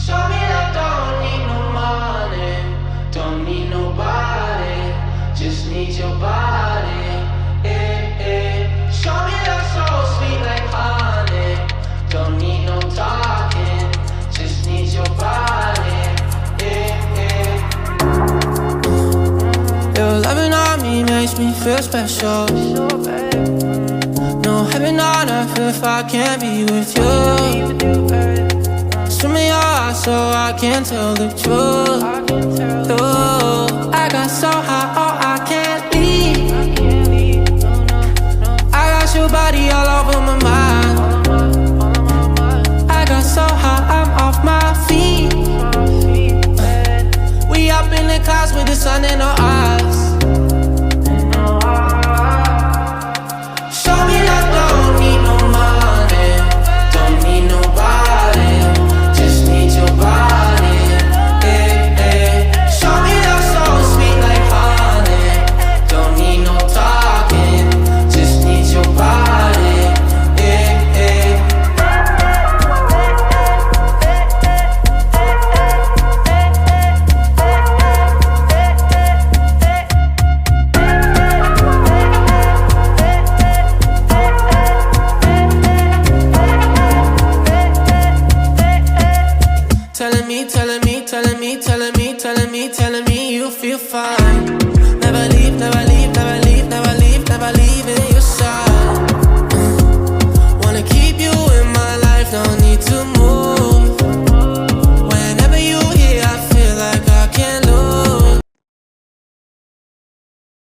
Show me that don't need no money, don't need nobody, just need your body. Show me that soul sweet like honey, don't need no talking, just need your body. Your loving on me makes me feel special. No heaven on earth if I can't be with you. Swim in your eyes so I can tell the truth. I got so high, oh I can't leave. I got your body all over my mind. I got so high, I'm off my feet. We up in the clouds with the sun in our eyes.